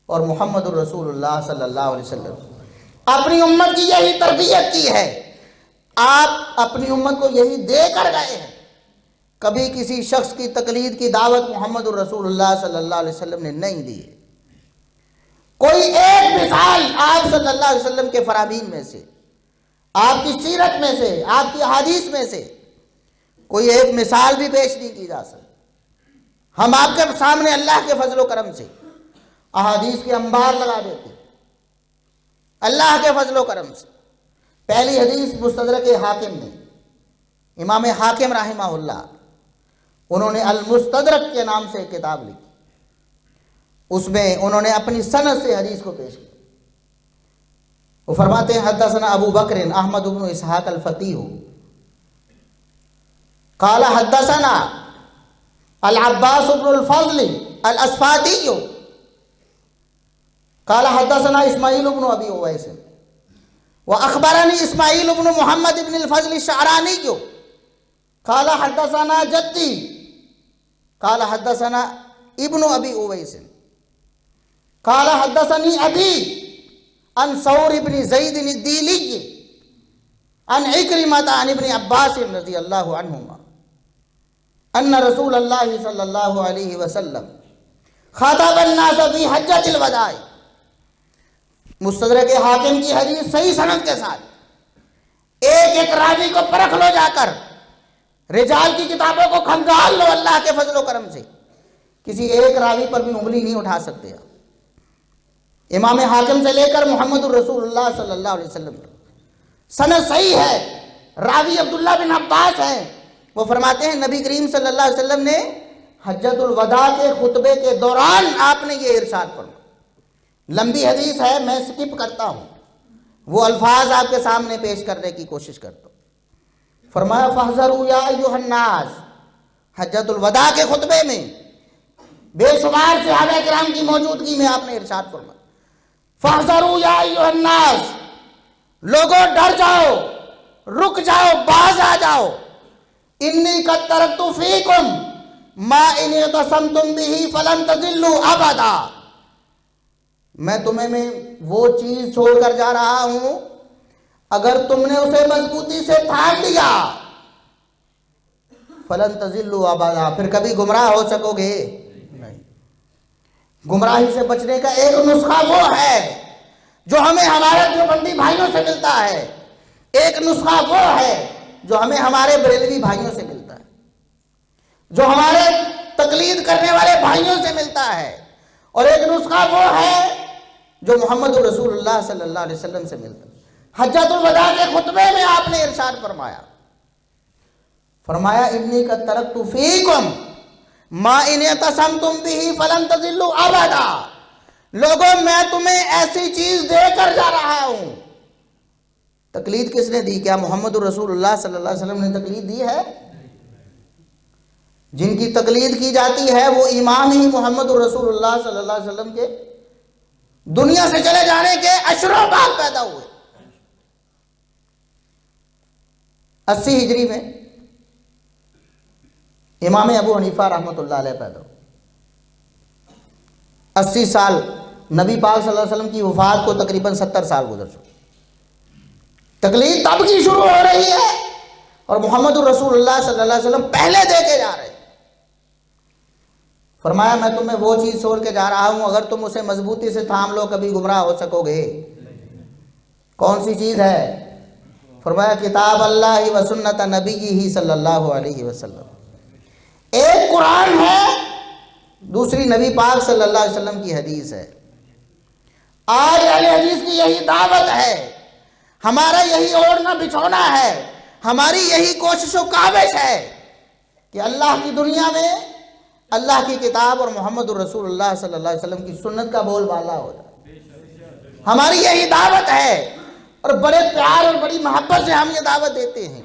اور محمد الرسول اللہ صلی اللہ علیہ وسلم اپنی امت کی یہی تربیت کی ہے، آپ اپنی امت کو یہی دے کر گئے ہیں۔ کبھی کسی شخص کی تقلید کی دعوت محمد الرسول اللہ صلی اللہ علیہ وسلم نے نہیں دی ہے۔ کوئی ایک مثال آپ صلی اللہ علیہ وسلم کے فرامین میں سے، آپ کی سیرت میں سے، آپ کی احادیث میں سے کوئی ایک مثال بھی پیش نہیں کی جا سکتی۔ ہم آپ کے سامنے اللہ کے فضل و کرم سے احادیث کے انبار لگا دیتے ہیں، اللہ کے فضل و کرم سے۔ پہلی حدیث مستدرک حاکم میں، امام حاکم رحمہ اللہ، انہوں نے المستدرک کے نام سے ایک کتاب لکھی، اس میں انہوں نے اپنی سند سے حدیث کو پیش کیا۔ وہ فرماتے ہیں حدثنا ابو بکر احمد بن اسحاق الفقیہ قال حدثنا العباس بن الفضل الاسفاتی قال حدثنا اسماعیل بن ابی اویس واخبرني اسماعیل بن محمد بن الفضل الشعرانی قال حدثنا جدی قال حدثنا ابن ابی اویس قال حدثني ابی عن ثور بن زید الدیلی عن عکرمۃ عن ابن عباس رضی اللہ عنہما ان رسول اللہ صلی اللہ علیہ وسلم خاطب الناس فی حجۃ الوداع۔ مستدرک حاکم کی حدیث صحیح سند کے ساتھ، ایک ایک راوی کو پرکھ لو جا کر، رجال کی کتابوں کو کھنگال لو اللہ کے فضل و کرم سے، کسی ایک راوی پر بھی انگلی نہیں اٹھا سکتے آپ۔ امام حاکم سے لے کر محمد الرسول اللہ صلی اللہ علیہ وسلم سند صحیح ہے۔ راوی عبداللہ بن عباس ہیں، وہ فرماتے ہیں نبی کریم صلی اللہ علیہ وسلم نے حجۃ الوداع کے خطبے کے دوران آپ نے یہ ارشاد فرمایا۔ لمبی حدیث ہے، میں سکپ کرتا ہوں، وہ الفاظ آپ کے سامنے پیش کرنے کی کوشش کرتا ہوں۔ فرمایا فاحذروا یا ایھا الناس، حجۃ الوداع کے خطبے میں بے شمار صحابہ کرام کی موجودگی میں آپ نے ارشاد فرمایا فاحذروا یا ایھا الناس، لوگوں ڈر جاؤ، رک جاؤ، باز آ جاؤ، انی قد ترکت فیکم ما ان اعتصمتم بہ فلن تضلوا ابدا، میں تمہیں میں وہ چیز چھوڑ کر جا رہا ہوں، اگر تم نے اسے مضبوطی سے تھام لیا فلن تضلوا ابدا، پھر کبھی گمراہ ہو سکو گے نہیں۔ گمراہی سے بچنے کا ایک نسخہ وہ ہے جو ہمیں ہمارے دیوبندی بھائیوں سے ملتا ہے، ایک نسخہ وہ ہے جو ہمیں ہمارے بریلوی بھائیوں سے ملتا ہے، جو ہمارے تقلید کرنے والے بھائیوں سے ملتا ہے، اور ایک نسخہ وہ ہے جو محمد رسول اللہ صلی اللہ علیہ وسلم سے ملتا ہے۔ حجۃ الوداع کے خطبے میں آپ نے ارشاد فرمایا انی قد ترکت فیکم ما ان اعتصمتم بہ فلن تضلوا ابدا، لوگوں میں تمہیں ایسی چیز دے کر جا رہا ہوں۔ تقلید کس نے دی؟ کیا محمد الرسول اللہ صلی اللہ علیہ وسلم نے تقلید دی ہے؟ جن کی تقلید کی جاتی ہے وہ امام ہی محمد الرسول اللہ صلی اللہ علیہ وسلم کے دنیا سے چلے جانے کے اشروں بعد پیدا ہوئے۔ 80 ہجری میں امام ابو حنیفہ رحمۃ اللہ علیہ پیدا ہوئے۔ 80 سال نبی پاک صلی اللہ علیہ وسلم کی وفات کو تقریباً 70 سال گزر چکے۔ تقلید تب کی شروع ہو رہی ہے اور محمد الرسول اللہ صلی اللہ علیہ وسلم پہلے دے کے جا رہے ہیں۔ فرمایا میں تمہیں وہ چیز چھوڑ کے جا رہا ہوں، اگر تم اسے مضبوطی سے تھام لو کبھی گمراہ ہو سکو گے۔ کون سی چیز ہے؟ فرمایا کتاب اللہ و سنت نبیہ صلی اللہ علیہ وسلم۔ ایک قرآن ہے، دوسری نبی پاک صلی اللہ علیہ وسلم کی حدیث ہے۔ آج اہل حدیث کی یہی دعوت ہے، ہمارا یہی اوڑھنا بچھونا ہے، ہماری یہی کوشش و کاوش ہے کہ اللہ کی دنیا میں اللہ کی کتاب اور محمد الرسول اللہ صلی اللہ علیہ وسلم کی سنت کا بول بالا ہو جائے۔ ہماری یہی دعوت ہے اور بڑے پیار اور بڑی محبت سے ہم یہ دعوت دیتے ہیں۔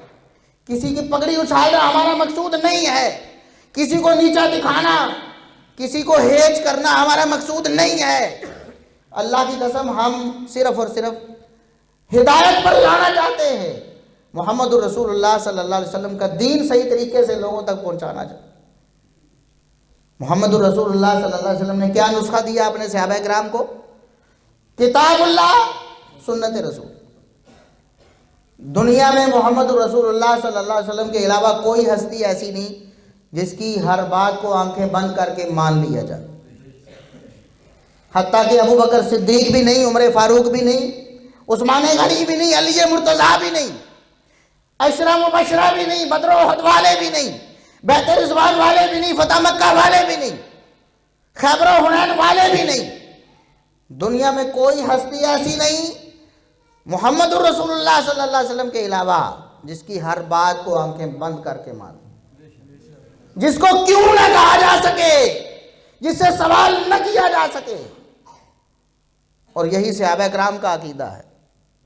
کسی کی پگڑی اچھالنا ہمارا مقصود نہیں ہے، کسی کو نیچا دکھانا، کسی کو ہیج کرنا ہمارا مقصود نہیں ہے۔ اللہ کی قسم ہم صرف اور صرف ہدایت پر لانا چاہتے ہیں، محمد الرسول اللہ صلی اللہ علیہ وسلم کا دین صحیح طریقے سے لوگوں تک پہنچانا چاہتے ہیں۔ محمد الرسول اللہ صلی اللہ علیہ وسلم نے کیا نسخہ دیا اپنے صحابہ کرام کو؟ کتاب اللہ، سنت رسول۔ دنیا میں محمد الرسول اللہ صلی اللہ علیہ وسلم کے علاوہ کوئی ہستی ایسی نہیں جس کی ہر بات کو آنکھیں بند کر کے مان لیا جائے، حتیٰ کہ ابو بکر صدیق بھی نہیں، عمر فاروق بھی نہیں، عثمان غنی بھی نہیں، علی مرتضیٰ بھی نہیں، عشرہ مبشرہ بھی نہیں، بدر و احد والے بھی نہیں، بیت رضوان والے بھی نہیں، فتح مکہ والے بھی نہیں، خیبر و حنین والے بھی نہیں۔ دنیا میں کوئی ہستی ایسی نہیں محمد الرسول اللہ صلی اللہ علیہ وسلم کے علاوہ جس کی ہر بات کو آنکھیں بند کر کے مان، جس کو کیوں نہ کہا جا سکے، جس سے سوال نہ کیا جا سکے۔ اور یہی صحابہ کرام کا عقیدہ ہے۔